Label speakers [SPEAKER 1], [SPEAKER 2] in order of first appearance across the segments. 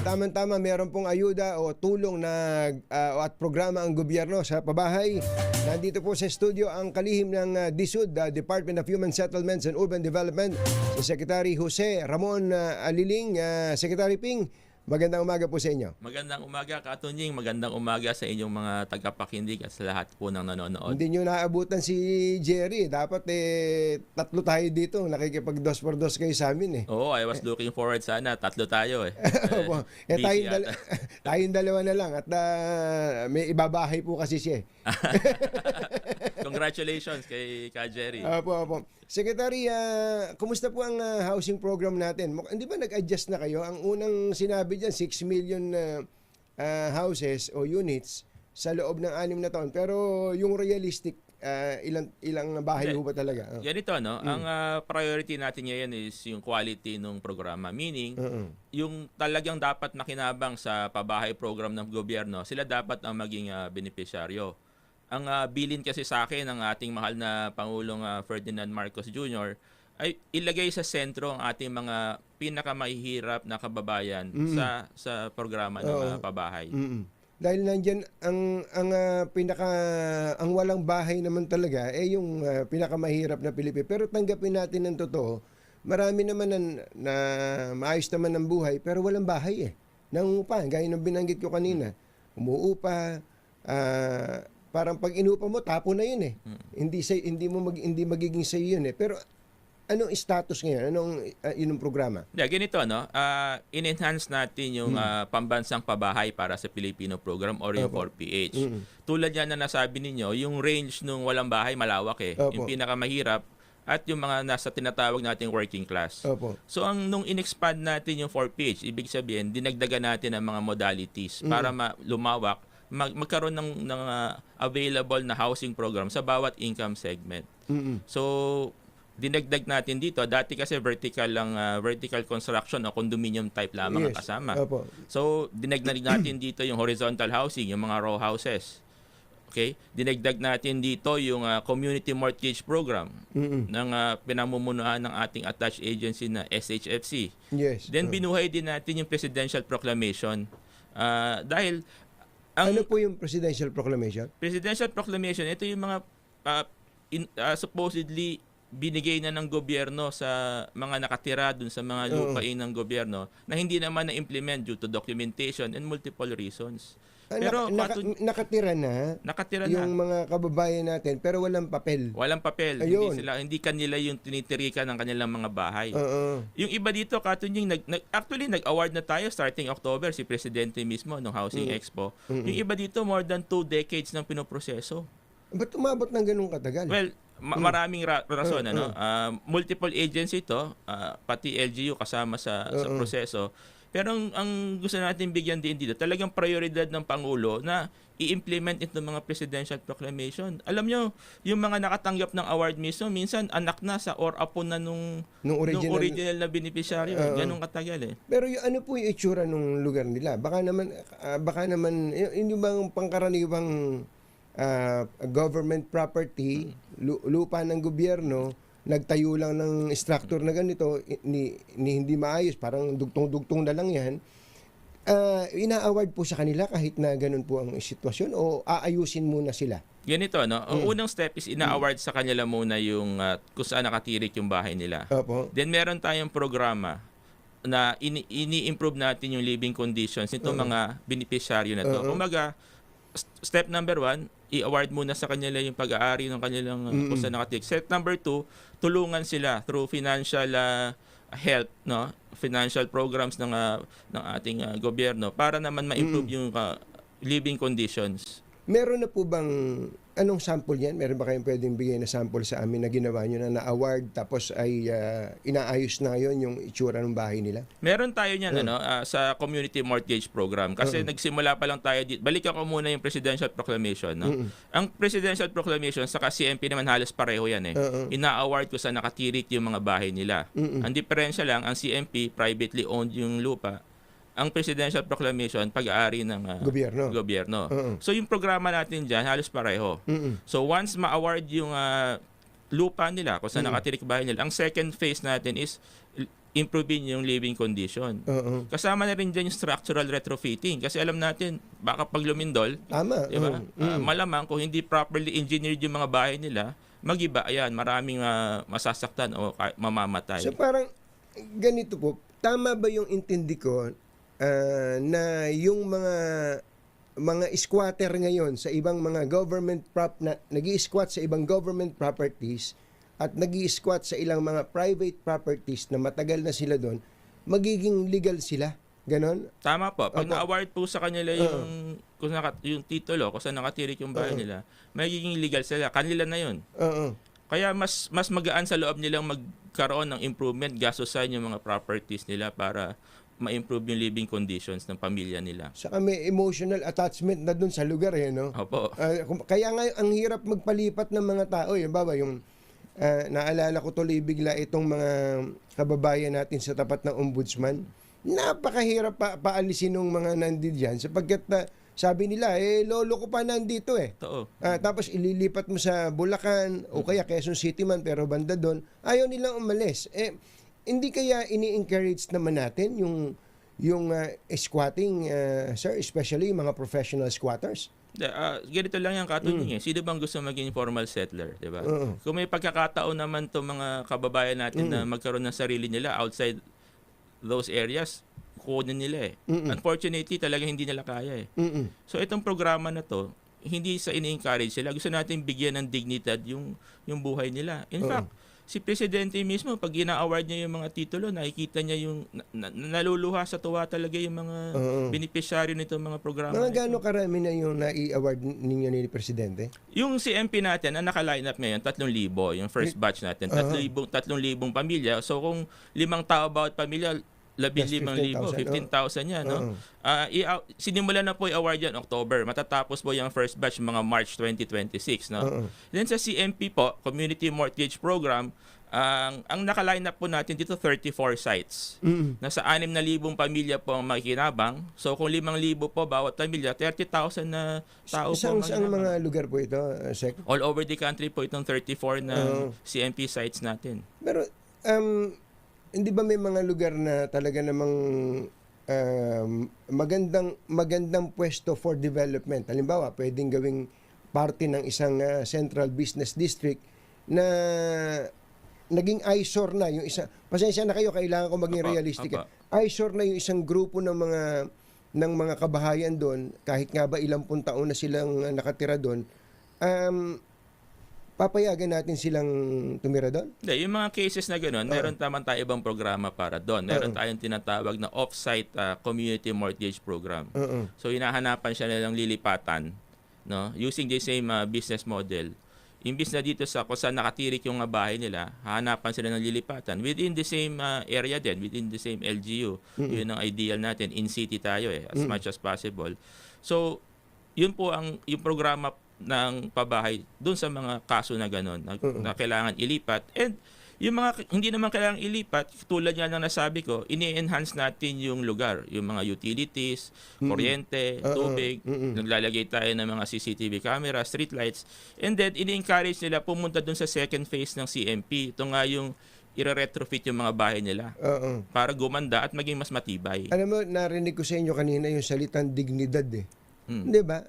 [SPEAKER 1] Tama-tama, meron pong ayuda o tulong na at programa ang gobyerno sa pabahay. Nandito po sa studio ang kalihim ng DSUD, Department of Human Settlements and Urban Development, si Secretary Jose Ramon Aliling. Secretary Ping, magandang umaga po sa inyo.
[SPEAKER 2] Magandang umaga, Katunying. Magandang umaga sa inyong mga tagapakinig at sa lahat po ng nanonood.
[SPEAKER 1] Hindi nyo naabutan si Jerry. Dapat tatlo tayo dito. Nakikipag-dos por dos kayo sa amin eh.
[SPEAKER 2] Oo, I was looking forward sana. Tatlo tayo eh.
[SPEAKER 1] Tayong dalawa na lang at may ibabahay po kasi siya eh.
[SPEAKER 2] Congratulations kay Ka Jerry.
[SPEAKER 1] Opo. Secretary, kumusta po ang housing program natin? Hindi ba nag-adjust na kayo? Ang unang sinabi dyan, 6 million houses o units sa loob ng 6 na taon. Pero yung realistic, ilang bahay ho ba talaga?
[SPEAKER 2] Ganito, no? Ang priority natin ngayon is yung quality ng programa. Meaning, yung talagang dapat makinabang sa pabahay program ng gobyerno, sila dapat ang maging beneficiaryo. Ang bilin kasi sa akin ng ating mahal na Pangulong Ferdinand Marcos Jr. ay ilagay sa sentro ang ating mga pinakamahihirap na kababayan sa programa ng pabahay.
[SPEAKER 1] Dahil nandiyan ang walang bahay naman talaga yung pinakamahirap na Pilipino. Pero tanggapin natin ng totoo, marami naman na maayos naman ng buhay pero walang bahay eh. Nangungupa, gaya ng binanggit ko kanina. Umuupa, parang pag inupa mo, tapo na yun eh. Hindi magiging sa'yo yun eh. Pero anong status ngayon? Anong programa?
[SPEAKER 2] Ganito, no? In-enhance natin yung pambansang pabahay para sa Filipino program or yung 4PH. Tulad yan na nasabi ninyo, yung range nung walang bahay malawak eh. Yung pinakamahirap at yung mga nasa tinatawag nating working class. So nung in-expand natin yung 4PH, ibig sabihin, dinagdagan natin ang mga modalities para lumawak, magkaroon ng available na housing program sa bawat income segment. So, dinagdag natin dito. Dati kasi vertical construction o condominium type lamang ang kasama. So, dinagdag natin dito yung horizontal housing, yung mga row houses. Okay? Dinagdag natin dito yung community mortgage program ng pinamumunuan ng ating attached agency na SHFC. Then, binuhay din natin yung presidential proclamation. Dahil
[SPEAKER 1] ano po yung Presidential Proclamation?
[SPEAKER 2] Presidential Proclamation, ito yung mga supposedly binigay na ng gobyerno sa mga nakatira dun sa mga lupain ng gobyerno na hindi naman na-implement due to documentation and multiple reasons. Pero
[SPEAKER 1] nakatira yung mga kababayan natin pero walang papel.
[SPEAKER 2] Walang papel. Hindi kanila yung tinitirikan ng kanilang mga bahay. Yung iba dito, Katunying, actually nag-award na tayo starting October si Presidente mismo ng Housing Expo. Yung iba dito more than 2 decades nang pinoproseso.
[SPEAKER 1] Ba't umabot ng ganun katagal?
[SPEAKER 2] Well, maraming rason. Multiple agency to, pati LGU kasama sa proseso. Pero ang gusto natin bigyan din dito, talagang prioridad ng Pangulo na i-implement ito mga presidential proclamation. Alam nyo, yung mga nakatanggap ng award mismo, minsan anak na sa or apo na nung original na beneficiaryo. Ganun katagal eh.
[SPEAKER 1] Pero ano po yung itsura ng lugar nila? Baka naman yung bang pangkaraniwang government property, lupa ng gobyerno, nagtayo lang ng structure na ganito, hindi maayos, parang dugtong-dugtong na lang yan, ina-award po sa kanila kahit na ganun po ang sitwasyon o aayusin muna sila?
[SPEAKER 2] Ganito, no? Ang unang step is ina-award sa kanila muna yung kung saan nakatirik yung bahay nila. Then meron tayong programa na ini-improve natin yung living conditions nitong mga beneficiaryo na to. Kumaga, step number 1, i-award muna sa kanila yung pag-aari ng kanilang kung saan nakatirik. Step number 2, tulungan sila through financial help, no? Financial programs ng ating gobyerno para naman ma-improve yung living conditions.
[SPEAKER 1] Meron na po bang, anong sample yan? Meron ba kayong pwedeng bigay na sample sa amin na ginawa nyo na na-award tapos ay inaayos na ngayon yung itsura ng bahay nila?
[SPEAKER 2] Meron tayo niyan sa community mortgage program kasi nagsimula pa lang tayo dito. Balikan ko muna yung presidential proclamation. No? Ang presidential proclamation sa CMP naman halos pareho yan eh. Ina-award ko sa nakatirik yung mga bahay nila. Ang diferensya lang, ang CMP privately owned yung lupa. Ang Presidential Proclamation, pag-aari ng gobyerno. So yung programa natin dyan, halos pareho. So once ma-award yung lupa nila, kung saan nakatirik bahay nila, ang second phase natin is improvein yung living condition. Kasama na rin dyan yung structural retrofitting. Kasi alam natin, baka pag lumindol,
[SPEAKER 1] Tama.
[SPEAKER 2] di ba? Malamang kung hindi properly engineered yung mga bahay nila, mag-iba, ayan, maraming masasaktan o mamamatay.
[SPEAKER 1] So parang ganito po, tama ba yung intindi ko na yung mga squatter ngayon sa ibang mga government nag-i-squat sa ibang government properties at nag-i-squat sa ilang mga private properties na matagal na sila doon, magiging legal sila? Ganon?
[SPEAKER 2] Tama po. Pag na-award po sa kanila yung yung titulo, kung saan nakatirik yung bahay nila, magiging legal sila. Kanila na yun. Kaya mas magaan sa loob nilang magkaroon ng improvement, gastusan yung mga properties nila para ma-improve yung living conditions ng pamilya nila.
[SPEAKER 1] Saka may emotional attachment na dun sa lugar no?
[SPEAKER 2] Opo.
[SPEAKER 1] Kaya nga ang hirap magpalipat ng mga tao. Baba, yung naalala ko tuloy bigla itong mga kababayan natin sa tapat ng ombudsman. Napakahirap paalisin ng mga nandito dyan sapagkat sabi nila, lolo ko pa nandito tapos ililipat mo sa Bulacan o kaya Quezon City man pero banda doon, ayaw nilang umalis. Hindi kaya ini-encourage naman natin yung squatting, sir, especially yung mga professional squatters?
[SPEAKER 2] Ganito lang yung katunying Sino bang gusto maging formal settler, di ba? Kung may pagkakataon naman to mga kababayan natin na magkaroon ng sarili nila outside those areas, kukunin nila Unfortunately, talaga hindi nila kaya So itong programa na to, hindi sa ini-encourage sila. Gusto natin bigyan ng dignidad yung buhay nila. In fact, si Presidente mismo, pag ina-award niya yung mga titulo, nakikita niya yung naluluha sa tuwa talaga yung mga beneficiary nitong mga programa.
[SPEAKER 1] Mga gaano karami na yung nai-award ninyo ni Presidente?
[SPEAKER 2] Yung CMP natin, ang naka-line up ngayon, 3,000. Yung first batch natin, 3,000 pamilya. So kung 5 tao bawat pamilya, 15,000, 15,000 yan. No? Sinimulan na po yung award yan October. Matatapos po yung first batch mga March 2026. No? Then sa CMP po, Community Mortgage Program, ang naka-line up po natin dito 34 sites. Nasa 6,000 pamilya po ang makikinabang. So kung 5,000 po bawat pamilya, 30,000 na tao po.
[SPEAKER 1] Saan mga lugar po ito, Sec?
[SPEAKER 2] All over the country po itong 34 na CMP sites natin.
[SPEAKER 1] Pero hindi ba may mga lugar na talaga namang magandang pwesto for development? Halimbawa, pwedeng gawing parte ng isang central business district na naging eyesore na yung isa. Pasensya na kayo, kailangan ko maging realistic. Eyesore na yung isang grupo ng mga kabahayan doon, kahit nga ba ilang taon na silang nakatira doon. Papayagan natin silang tumira doon?
[SPEAKER 2] Hindi, yung mga cases na gano'n, meron naman tayo ibang programa para doon. Meron tayong tinatawag na off-site community mortgage program. So, hinahanapan siya nilang lilipatan, no? Using the same business model. Imbis na dito sa kung saan nakatirik yung bahay nila, hahanapan sila ng lilipatan within the same area din, within the same LGU. Yun ang ideal natin. In-city tayo as much as possible. So, yun po yung programa ng pabahay doon sa mga kaso na gano'n na kailangan ilipat. And yung mga hindi naman kailangan ilipat, tulad nga ng nasabi ko, ini-enhance natin yung lugar, yung mga utilities, kuryente, tubig, naglalagay tayo ng mga CCTV camera, street lights, and then ini-encourage nila pumunta doon sa second phase ng CMP. Ito nga yung i-retrofit yung mga bahay nila para gumanda at maging mas matibay.
[SPEAKER 1] Alam mo, narinig ko sa inyo kanina yung salitang dignidad Di ba?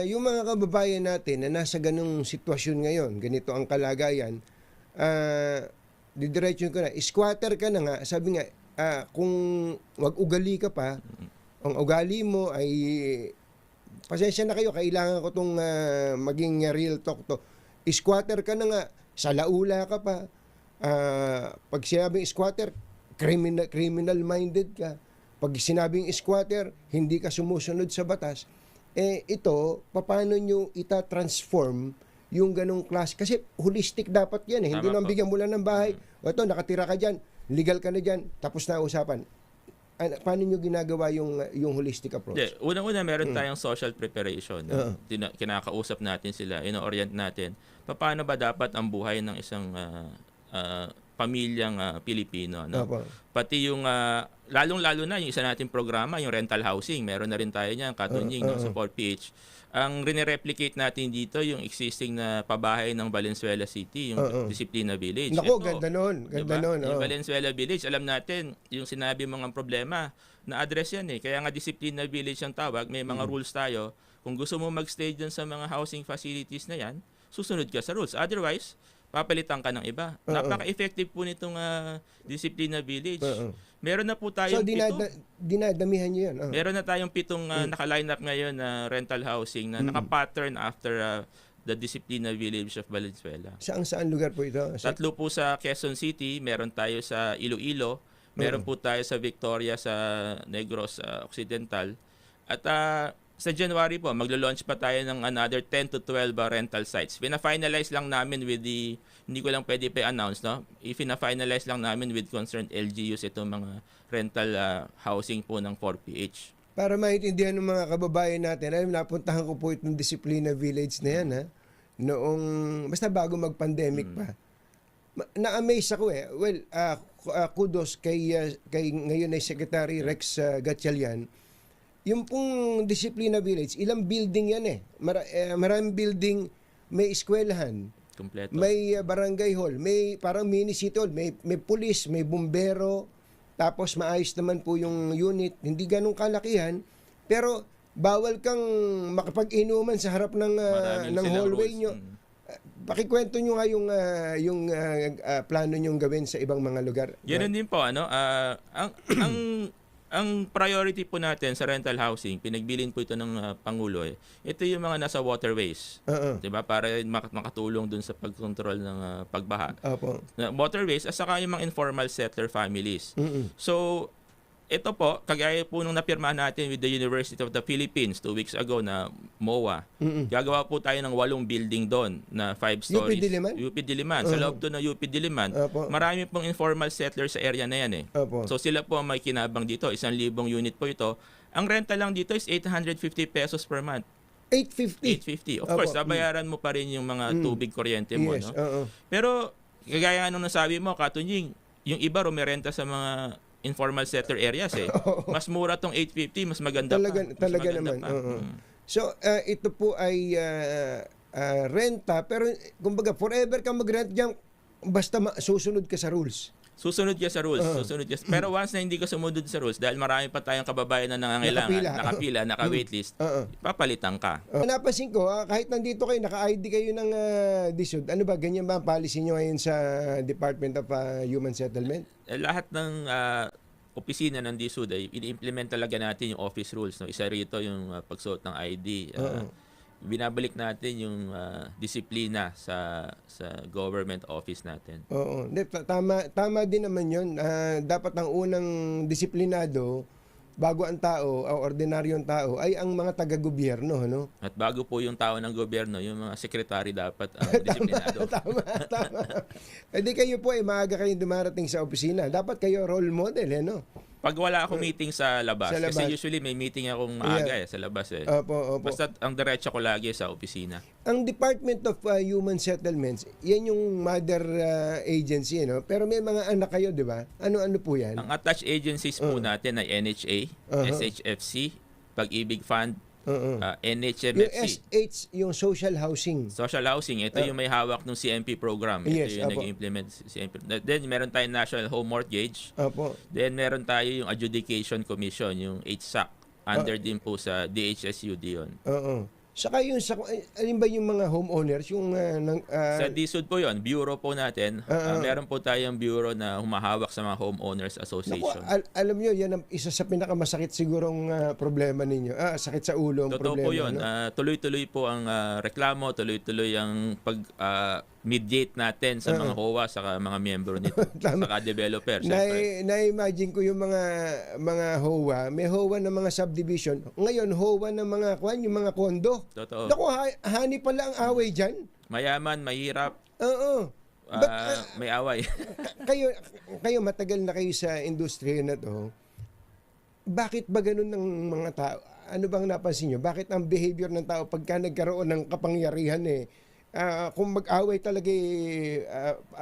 [SPEAKER 1] Yung mga kababayan natin na nasa ganung sitwasyon ngayon, ganito ang kalagayan, didiretso ko na, squatter ka na nga, sabi nga, kung wag-ugali ka pa, ang ugali mo ay, pasensya na kayo, kailangan ko itong maging real talk to. Squatter ka na nga, sa laula ka pa, pag sinabing squatter, criminal-minded ka. Pag sinabing squatter, hindi ka sumusunod sa batas. Ito, paano nyo ita-transform yung ganong klase? Kasi holistic dapat yan Hindi naman bigyan mo lang ng bahay. O ito, nakatira ka dyan, legal ka na dyan, tapos na usapan. Paano nyo ginagawa yung holistic approach?
[SPEAKER 2] Unang-una, meron tayong social preparation. Kinakausap natin sila, ino-orient natin. Paano ba dapat ang buhay ng isang pamilyang Pilipino, no?
[SPEAKER 1] Opo.
[SPEAKER 2] Pati yung lalong-lalo na yung isa nating programa, yung rental housing, meron na rin tayo niyan, Katunying, no, sa 4PH. Ang rene-replicate natin dito yung existing na pabahay ng Valenzuela City, yung Disiplina Village.
[SPEAKER 1] Nako,
[SPEAKER 2] Ito,
[SPEAKER 1] ganda nun. Ganda
[SPEAKER 2] diba?
[SPEAKER 1] nun.
[SPEAKER 2] Yung Valenzuela Village, alam natin, yung sinabi mong problema, na-address yan eh. Kaya nga Disiplina Village ang tawag, may mga rules tayo. Kung gusto mo mag-stay dyan sa mga housing facilities na yan, susunod ka sa rules. Otherwise, papalitan ka ng iba. Napaka-effective po nitong Disiplina Village. Meron na po tayong
[SPEAKER 1] dinadamihan niyo yan.
[SPEAKER 2] Meron na tayong 7 naka-line up ngayon na rental housing na naka-pattern after the Disiplina Village of Valenzuela.
[SPEAKER 1] Saan lugar po ito?
[SPEAKER 2] 3 po sa Quezon City, meron tayo sa Iloilo, meron po tayo sa Victoria sa Negros Occidental. At sa January po, maglo-launch pa tayo ng another 10 to 12 rental sites. Pina-finalize lang namin with hindi ko lang pwede pa-announce, no? Pina-finalize lang namin with concerned LGUs itong mga rental housing po ng 4PH.
[SPEAKER 1] Para maintindihan ng mga kababayan natin, napuntahan ko po itong Disiplina Village na yan, ha? Noong, basta bago mag-pandemic pa. Na-amaze ako eh. Well, kudos kay ngayon ay Secretary Rex Gatchalian. Yung pong Disiplina Village, ilang building yan eh. Maraming building, may eskwelahan,
[SPEAKER 2] Kompleto.
[SPEAKER 1] may barangay hall, may parang mini city hall, may pulis, may bumbero, tapos maayos naman po yung unit, hindi ganun kalakihan, pero bawal kang makapag-inuman sa harap ng hallway nyo. Pakikwento nyo nga yung plano nyong gawin sa ibang mga lugar.
[SPEAKER 2] Ganun din po, ang priority po natin sa rental housing, pinagbilin po ito ng Pangulo eh. Ito yung mga nasa waterways. 'Di ba? Para makatulong dun sa pagkontrol ng pagbaha. Waterways at saka yung mga informal settler families. So, ito po, kagaya po nung napirma natin with the University of the Philippines 2 weeks ago na MOA. Gagawa po tayo ng 8 building doon na 5 stories. UP Diliman. Sa loob doon ng UP Diliman, marami pong informal settlers sa area na yan eh. So sila po ang may kinabang dito. 1,000 unit po ito. Ang renta lang dito is 850 pesos per month.
[SPEAKER 1] 850?
[SPEAKER 2] 850. Of course, babayaran mo pa rin yung mga tubig, kuryente mo.
[SPEAKER 1] Yes,
[SPEAKER 2] no? Pero, kagaya nga nung nasabi mo, Katunying, yung iba rumirenta sa mga informal settler areas eh. Mas mura tong 850, mas maganda
[SPEAKER 1] talaga naman. So, ito po ay renta, pero kumbaga forever ka mag-rent diyan basta susunod ka sa rules.
[SPEAKER 2] Susunod ka sa rules. Pero once na hindi ka sumunod sa rules, dahil marami pa tayong kababayan na nangangailangan, nakapila, naka-waitlist, papalitan ka.
[SPEAKER 1] Napansin ko, kahit nandito kayo, naka-ID kayo ng DSUD, ano ba, ganyan ba ang policy nyo ngayon sa Department of Human Settlement?
[SPEAKER 2] Lahat ng opisina ng DSUD ay ini-implement talaga natin yung office rules. No? Isa rito yung pagsuot ng ID. Binabalik natin yung disiplina sa government office natin.
[SPEAKER 1] Oo. Tama din naman yun. Dapat ang unang disiplinado bago ang tao, o ordinaryong tao, ay ang mga taga-gobyerno. No?
[SPEAKER 2] At bago po yung tao ng gobyerno, yung mga sekretary dapat ang disiplinado.
[SPEAKER 1] Tama. Hindi kayo po, maaga kayong dumarating sa opisina. Dapat kayo role model, no?
[SPEAKER 2] Pag wala akong meeting sa labas, kasi usually may meeting akong maaga sa labas eh.
[SPEAKER 1] Opo.
[SPEAKER 2] Basta ang diretso ko lagi sa opisina.
[SPEAKER 1] Ang Department of Human Settlements, yan yung mother agency, no? Pero may mga anak kayo, di ba? Ano po yan?
[SPEAKER 2] Ang attached agencies po natin ay NHA, SHFC, Pag-ibig Fund, NHMFC.
[SPEAKER 1] Yung SH, yung social housing.
[SPEAKER 2] Social housing, ito yung may hawak ng CMP program. Ito yung nag-implement CMP. Then meron tayong National Home Mortgage. Then meron tayo yung Adjudication Commission, yung HSAC. Under din po sa DHSUD yun.
[SPEAKER 1] Saka yung, alin ba yung mga homeowners? Yung,
[SPEAKER 2] sa DSUD po yun, bureau po natin. Meron po tayong bureau na humahawak sa mga homeowners association.
[SPEAKER 1] Alam nyo, yan ang isa sa pinakamasakit sigurong problema ninyo. Sakit sa ulo ang
[SPEAKER 2] Totoo
[SPEAKER 1] problema.
[SPEAKER 2] Po yun. No? Tuloy-tuloy po ang reklamo, tuloy-tuloy ang mediate natin sa mga HOA sa mga miyembro nito, saka developer.
[SPEAKER 1] Na-imagine ko yung mga HOA, may HOA ng mga subdivision. Ngayon, HOA ng mga yung mga kondo.
[SPEAKER 2] Totoo.
[SPEAKER 1] Naku, hani pala ang away dyan.
[SPEAKER 2] Mayaman, mahirap.
[SPEAKER 1] Oo.
[SPEAKER 2] May away.
[SPEAKER 1] kayo matagal na kayo sa industriya na to. Bakit ba ganun ng mga tao? Ano bang napansin nyo? Bakit ang behavior ng tao pagka nagkaroon ng kapangyarihan kung mag-away talaga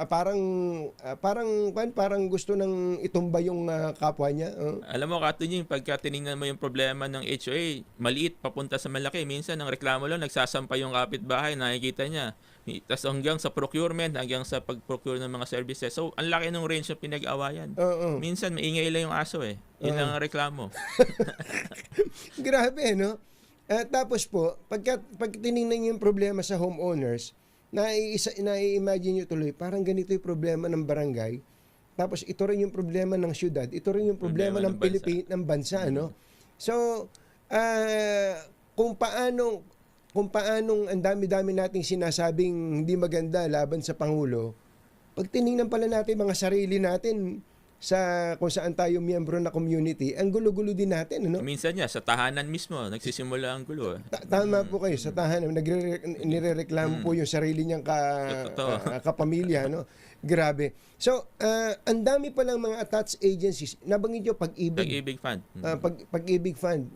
[SPEAKER 1] parang gusto nang itumba yung kapwa niya.
[SPEAKER 2] Alam mo, Katunying, pagka tinignan mo yung problema ng HOA, maliit papunta sa malaki. Minsan, ang reklamo lang, nagsasampa yung kapitbahay, nakikita niya. Tapos hanggang sa procurement, hanggang sa pag-procure ng mga services. So, ang laki ng range ng pinag-awayan. Minsan, maingay lang yung aso eh. Yun lang ang reklamo.
[SPEAKER 1] Grabe, no? Tapos po, pag tinignan niyo yung problema sa homeowners, na-imagine nyo tuloy, parang ganito yung problema ng barangay, tapos ito rin yung problema ng syudad, ito rin yung problema ng ng bansa, no? So, kung paanong ang dami-dami nating sinasabing hindi maganda laban sa Pangulo, pag tinignan pala natin mga sarili natin sa kung saan tayo miyembro na community, ang gulo-gulo din natin, ano?
[SPEAKER 2] Minsan sa tahanan mismo, nagsisimula ang gulo.
[SPEAKER 1] Tama po kayo, sa tahanan, nirereklamo po yung sarili niyang kapamilya, no? Grabe. So, ang dami palang mga attached agencies, nabanggit nyo, Pag-ibig.
[SPEAKER 2] Pag-ibig Fund.
[SPEAKER 1] Pag-ibig Fund.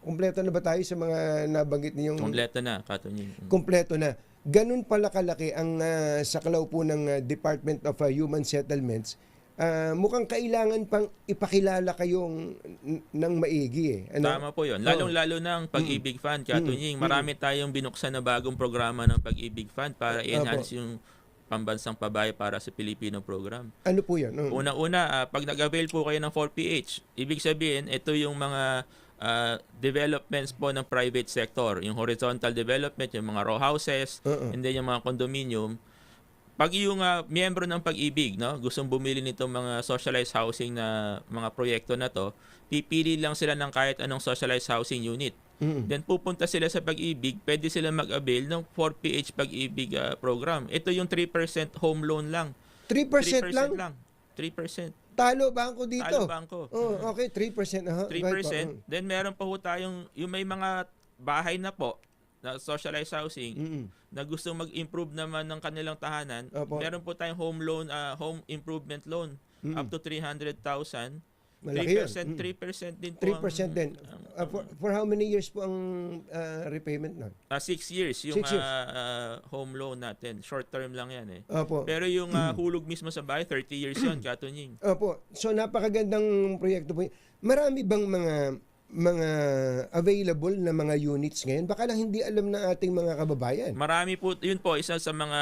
[SPEAKER 1] Kumpleto na ba tayo sa mga nabanggit niyong?
[SPEAKER 2] Kumpleto na, Katunying.
[SPEAKER 1] Kumpleto na. Ganun pala kalaki ang saklaw po ng Department of Human Settlements. Mukhang kailangan pang ipakilala kayong ng maigi eh. Ano?
[SPEAKER 2] Tama po yun. Lalong-lalo na ang Pag-ibig Fund, Katunying. Marami tayong binuksan na bagong programa ng Pag-ibig Fund para i-enhance yung pambansang pabahay para sa Pilipino program.
[SPEAKER 1] Ano po yan?
[SPEAKER 2] Una-una, pag nag-avail po kayo ng 4PH, ibig sabihin, ito yung mga developments po ng private sector. Yung horizontal development, yung mga row houses, and then yung mga condominium. Pag yung miyembro ng Pag-ibig, no, gustong bumili nitong mga socialized housing na mga proyekto na to, pipili lang sila ng kahit anong socialized housing unit. Then pupunta sila sa Pag-ibig, pwede sila mag-avail ng 4PH Pag-ibig program. Ito yung 3% home loan lang.
[SPEAKER 1] 3% lang?
[SPEAKER 2] 3%.
[SPEAKER 1] Talo bangko dito?
[SPEAKER 2] Talo bangko.
[SPEAKER 1] Okay, 3%.
[SPEAKER 2] 3%. Then meron pa ho tayong, yung may mga bahay na po, na socialized housing, na gusto mag-improve naman ng kanilang tahanan, meron po tayong home loan, home improvement loan, up to 300,000.
[SPEAKER 1] Malaki
[SPEAKER 2] 3%, 3% din po.
[SPEAKER 1] 3% din. For how many years po ang repayment nun?
[SPEAKER 2] 6 years yung
[SPEAKER 1] 6 years.
[SPEAKER 2] home loan natin. Short term lang yan eh.
[SPEAKER 1] Opo.
[SPEAKER 2] Pero yung hulog mismo sa bahay, 30 years yun, Katunying.
[SPEAKER 1] Opo. So napakagandang proyekto po. Marami bang mga available na mga units ngayon? Baka lang hindi alam ng ating mga kababayan.
[SPEAKER 2] Marami po, yun po, isa sa mga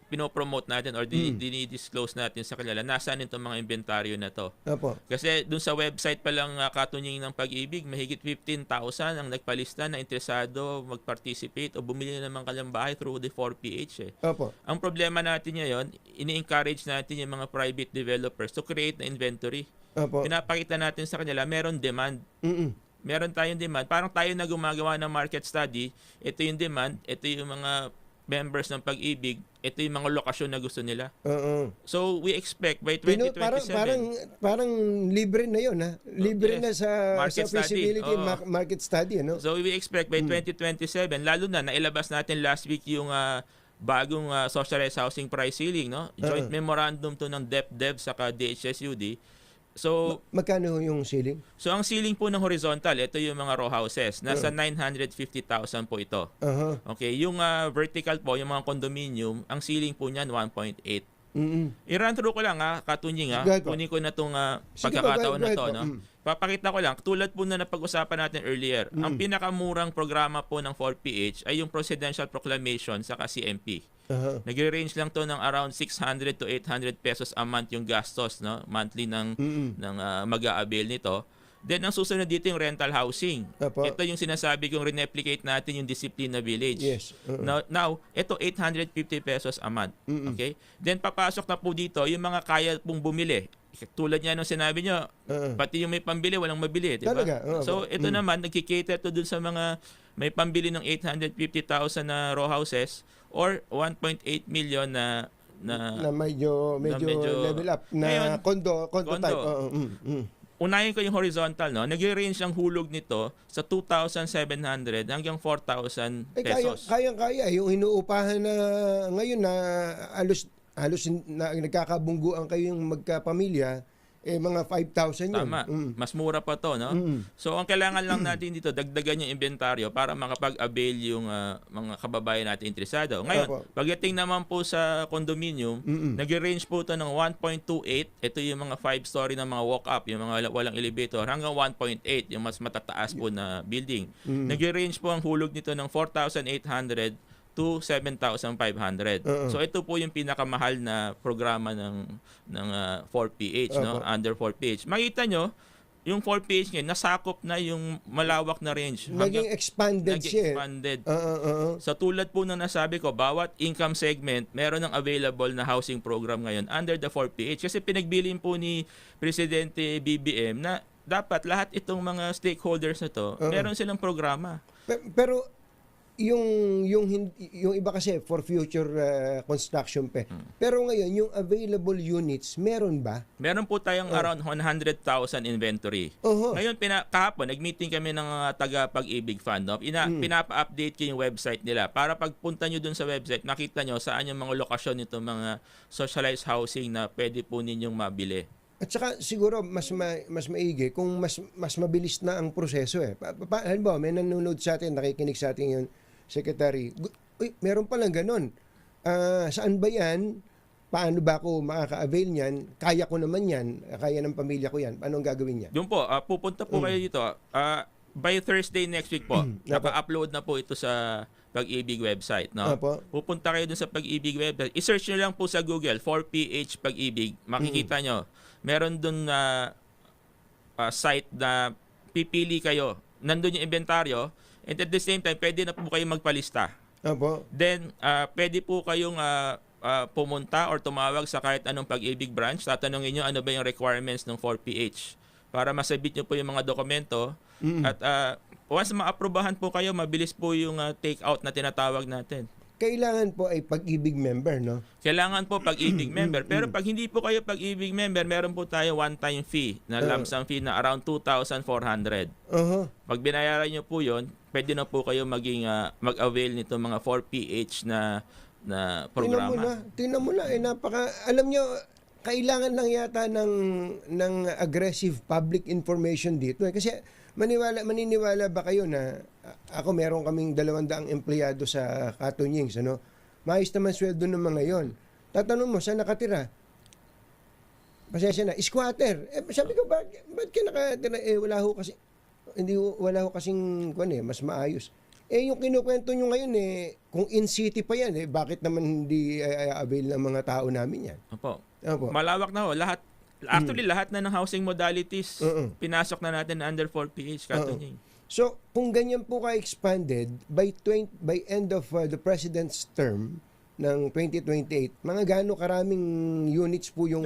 [SPEAKER 2] pinopromote natin or dinidisclose natin sa kanila, nasaan itong mga inventaryo na to.
[SPEAKER 1] Opo.
[SPEAKER 2] Kasi dun sa website pa lang Katunying ng Pag-ibig, mahigit 15,000 ang nagpalista na interesado mag-participate o bumili ng mga kanilang bahay through the 4PH eh.
[SPEAKER 1] Opo.
[SPEAKER 2] Ang problema natin ngayon, ini-encourage natin yung mga private developers to create na inventory.
[SPEAKER 1] Opo.
[SPEAKER 2] Pinapakita natin sa kanila, meron demand. Meron tayong demand. Parang tayo na gumagawa ng market study, ito yung demand, ito yung mga members ng Pag-ibig, ito yung mga lokasyon na gusto nila. So we expect by 2027
[SPEAKER 1] parang libre na 'yon, ha. Libre na sa
[SPEAKER 2] market
[SPEAKER 1] feasibility
[SPEAKER 2] study.
[SPEAKER 1] Market study, no.
[SPEAKER 2] So we expect by 2027, lalo na nailabas natin last week yung bagong socialized housing price ceiling, no? Joint memorandum to ng DepDev saka DHSUD. So,
[SPEAKER 1] magkano yung ceiling?
[SPEAKER 2] So, ang ceiling po ng horizontal, ito yung mga row houses. Nasa 950,000 po ito. Okay, yung vertical po, yung mga condominium, ang ceiling po niyan 1.8. I-run through ko lang Katunying kunin ko na itong pagkakataon na to. No? Papakita ko lang, tulad po na napag-usapan natin earlier, ang pinakamurang programa po ng 4PH ay yung Presidential Proclamation sa CMP. Nagre-range lang to ng around 600 to 800 pesos a month yung gastos, no, monthly ng mag-a-avail nito. Then ang susunod dito yung rental housing. Ito yung sinasabi kong replicate natin yung Disciplina Village.
[SPEAKER 1] Yes.
[SPEAKER 2] Now, ito 850 pesos a month. Okay? Then papasok na po dito yung mga kaya pong bumili. Tulad niya nung sinabi nyo, pati yung may pambili, walang mabili. Diba?
[SPEAKER 1] Talaga?
[SPEAKER 2] So ito naman, nagkikater to dun sa mga may pambili ng 850,000 na row houses or 1.8 million na
[SPEAKER 1] medyo level up na
[SPEAKER 2] ngayon,
[SPEAKER 1] condo type.
[SPEAKER 2] Unahin ko yung horizontal, no? Nag-range ang hulog nito sa 2,700 hanggang 4,000 pesos.
[SPEAKER 1] Kaya yung inuupahan na ngayon na halos na nagkakabungguan kayong magkapamilya, mga 5,000 yun.
[SPEAKER 2] Tama. Mas mura pa to, no? So, ang kailangan lang natin dito, dagdagan yung inventaryo para makapag-avail yung mga kababayan natin interesado. Ngayon, pagdating naman po sa condominium, nag-range po ito ng 1.28. Ito yung mga 5-story na mga walk-up, yung mga walang elevator, hanggang 1.8, yung mas matataas po na building. Nag-range po ang hulog nito ng 4,800 to 7,500. So ito po yung pinakamahal na programa ng 4PH, no? Under 4PH. Makita nyo, yung 4PH ngayon nasakop na yung malawak na range.
[SPEAKER 1] Naging expanded siya.
[SPEAKER 2] So tulad po na nasabi ko, bawat income segment meron ng available na housing program ngayon under the 4PH kasi pinagbilin po ni Presidente BBM na dapat lahat itong mga stakeholders na to, meron silang programa.
[SPEAKER 1] Pero yung iba kasi for future construction pa. Pero ngayon, yung available units, meron ba?
[SPEAKER 2] Meron po tayong around 100,000 inventory. Ngayon, kahapon, nag-meeting kami ng taga Pag-ibig Fund. No? Pinapa-update ko yung website nila para pagpunta nyo dun sa website, makita nyo saan yung mga lokasyon nito mga socialized housing na pwede po ninyong mabili.
[SPEAKER 1] At saka siguro mas maigi kung mas mabilis na ang proseso eh. Halimbawa, may nanonood sa atin, nakikinig sa atin yung Secretary. Uy, meron palang ganun. Saan ba yan? Paano ba ako makaka-avail niyan? Kaya ko naman yan. Kaya ng pamilya ko yan. Paano ang gagawin niya?
[SPEAKER 2] Doon po, pupunta po kayo dito. By Thursday next week po, naka-upload na po ito sa Pag-ibig website. No? Pupunta kayo dun sa Pag-ibig website. I-search nyo lang po sa Google, 4PH Pag-ibig. Makikita nyo. Meron dun na site na pipili kayo. Nandun yung inventaryo. And at the same time, pwede na po kayo magpalista. Then, pwede po kayong pumunta or tumawag sa kahit anong Pag-ibig branch. Tatanungin nyo ano ba yung requirements ng 4PH para masabit nyo po yung mga dokumento. At once ma-aprobahan po kayo, mabilis po yung take-out na tinatawag natin.
[SPEAKER 1] Kailangan po ay Pag-ibig member, no?
[SPEAKER 2] Kailangan po Pag-ibig member. Pero pag hindi po kayo Pag-ibig member, meron po tayo one-time fee na lump sum fee na around 2,400. Pag binayaran nyo po yun, pwede na po kayo maging mag-avail nito mga 4PH na programa.
[SPEAKER 1] Tingnan mo na. Alam nyo, kailangan lang yata ng aggressive public information dito. Kasi maniniwala ba kayo na ako meron kaming 200 empleyado sa Katunyings, ano? Maayos naman sweldo ng mga yon. Tatanong mo, saan nakatira? Pasensya na, squatter. Sabi ko, ba't ka nakatira? Wala ho kasing mas maayos. Yung kinukwento nyo ngayon, kung in-city pa yan, bakit naman hindi avail ng mga tao namin yan?
[SPEAKER 2] Opo. Malawak na ho. Actually, lahat na ng housing modalities, pinasok na natin under 4PH Katunying.
[SPEAKER 1] So, kung ganyan po ka-expanded, by end of the President's term ng 2028, mga gaano karaming units po yung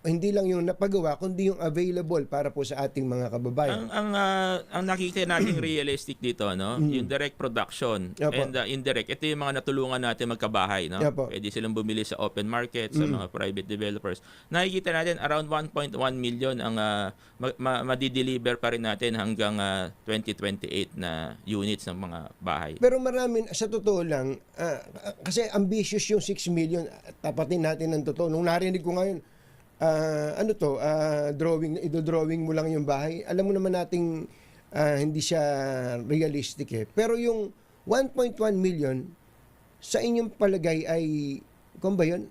[SPEAKER 1] hindi lang yung napagawa, kundi yung available para po sa ating mga kababayan.
[SPEAKER 2] Ang nakikita nating realistic dito, no? Yung direct production and indirect. Ito yung mga natulungan natin magkabahay, no? Pwede silang bumili sa open market, sa mga private developers. Nakikita natin around 1.1 million ang madideliver pa rin natin hanggang 2028 na units ng mga bahay.
[SPEAKER 1] Pero marami, sa totoo lang, kasi ambitious yung 6 million, tapatin natin ng totoo. Nung narinig ko ngayon, drawing mo lang yung bahay. Alam mo naman nating hindi siya realistic eh. Pero yung 1.1 million sa inyong palagay ay kung ba yun?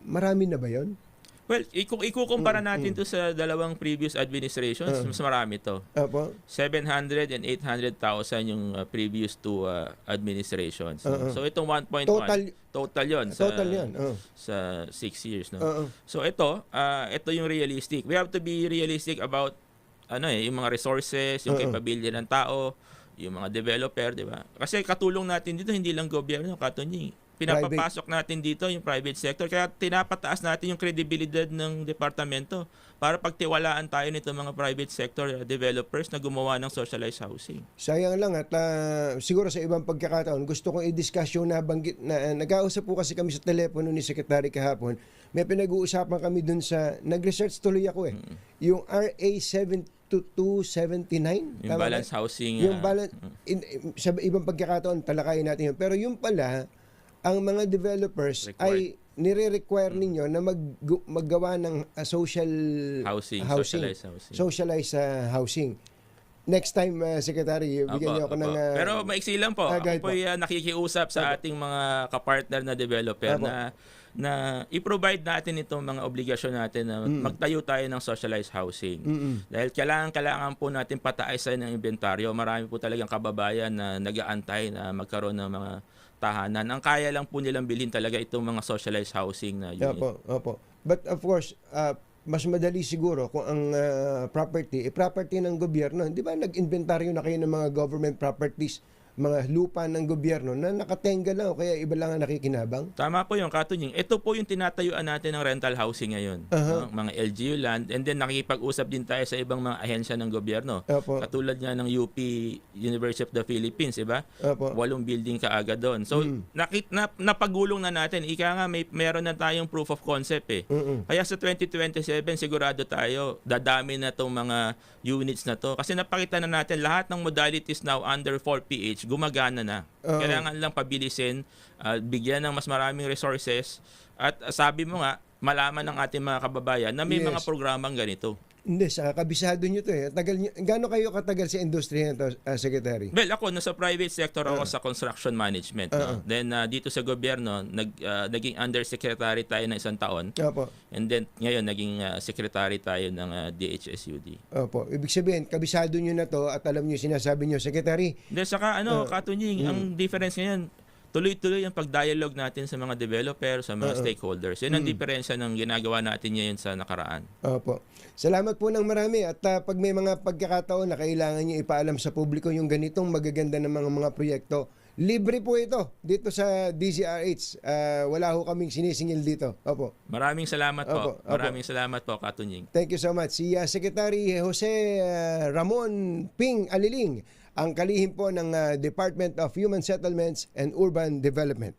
[SPEAKER 1] Marami na ba yun?
[SPEAKER 2] Well, ikukumpara natin to sa dalawang previous administrations, mas marami to. 700 and 800,000 yung previous two administrations. So itong 1.1 total yon sa 6 years, no. So ito yung realistic. We have to be realistic about yung mga resources, yung capability ng tao, yung mga developer, di ba? Kasi katulong natin dito hindi lang gobyerno, Katunying. Pinapapasok natin dito yung private sector, kaya tinapataas natin yung kredibilidad ng departamento para pagtiwalaan tayo nito mga private sector developers na gumawa ng socialized housing.
[SPEAKER 1] Sayang lang at siguro sa ibang pagkakataon gusto kong i-discuss yung nabanggit na nag-ausap po kasi kami sa telepono ni Secretary kahapon. May pinag-uusapan kami dun sa nag-research tuloy ako yung RA 7279
[SPEAKER 2] yung balance housing
[SPEAKER 1] yung sa ibang pagkakataon talakayin natin yun, pero yung pala ang mga developers ay nire-require ninyo na maggawa ng social socialized housing. Next time, Secretary, bigyan niyo ako ng...
[SPEAKER 2] Pero maiksi lang po. Ako po nakikiusap sa ating mga kapartner na developer na i-provide natin itong mga obligasyon natin na magtayo tayo ng socialized housing. Dahil kailangan po natin pataasan ng inventaryo. Marami po talagang kababayan na nag-aantay na magkaroon ng mga tahanan. Ang kaya lang po nilang bilhin talaga itong mga socialized housing na unit.
[SPEAKER 1] Opo. But of course, mas madali siguro kung ang property ng gobyerno. Di ba nag-inventaryo na kayo ng mga government properties, mga lupa ng gobyerno na nakatenga lang o kaya iba lang ang nakikinabang?
[SPEAKER 2] Tama po yung Katunying. Ito po yung tinatayuan natin ng rental housing ngayon. No? Mga LGU land. And then nakikipag-usap din tayo sa ibang mga ahensya ng gobyerno. Katulad nga ng UP, University of the Philippines, iba? 8 building kaagad doon. So napagulong na natin. Ika nga meron na tayong proof of concept eh. Kaya sa 2027 sigurado tayo dadami na tong mga units na to. Kasi napakita na natin lahat ng modalities now under 4PH gumagana na. Kailangan lang pabilisin, bigyan ng mas maraming resources at sabi mo nga, malaman ng ating mga kababayan na may mga programang ganito.
[SPEAKER 1] Hindi, kabisado nyo to eh. Gaano kayo katagal sa industriya na to, Secretary?
[SPEAKER 2] Well, ako nasa private sector ako sa construction management. No? Then dito sa gobyerno, naging undersecretary tayo ng 1 taon. And then ngayon naging secretary tayo ng DHSUD.
[SPEAKER 1] Ibig sabihin, kabisado nyo na to at alam nyo sinasabi nyo, Secretary.
[SPEAKER 2] Hindi, saka Katunying, ang difference ngayon, tuloy-tuloy ang pag-dialogue natin sa mga developer, sa mga stakeholders. Yan ang diferensya ng ginagawa natin ngayon sa nakaraan.
[SPEAKER 1] Salamat po ng marami at pag may mga pagkakataon na kailangan nyo ipaalam sa publiko yung ganitong magaganda ng mga proyekto, libre po ito dito sa DZRH. Wala ho kaming sinisingil dito.
[SPEAKER 2] Maraming salamat po. Maraming salamat po, Katunying.
[SPEAKER 1] Thank you so much. Si Secretary Jose Ramon Ping Aliling, ang kalihim po ng Department of Human Settlements and Urban Development.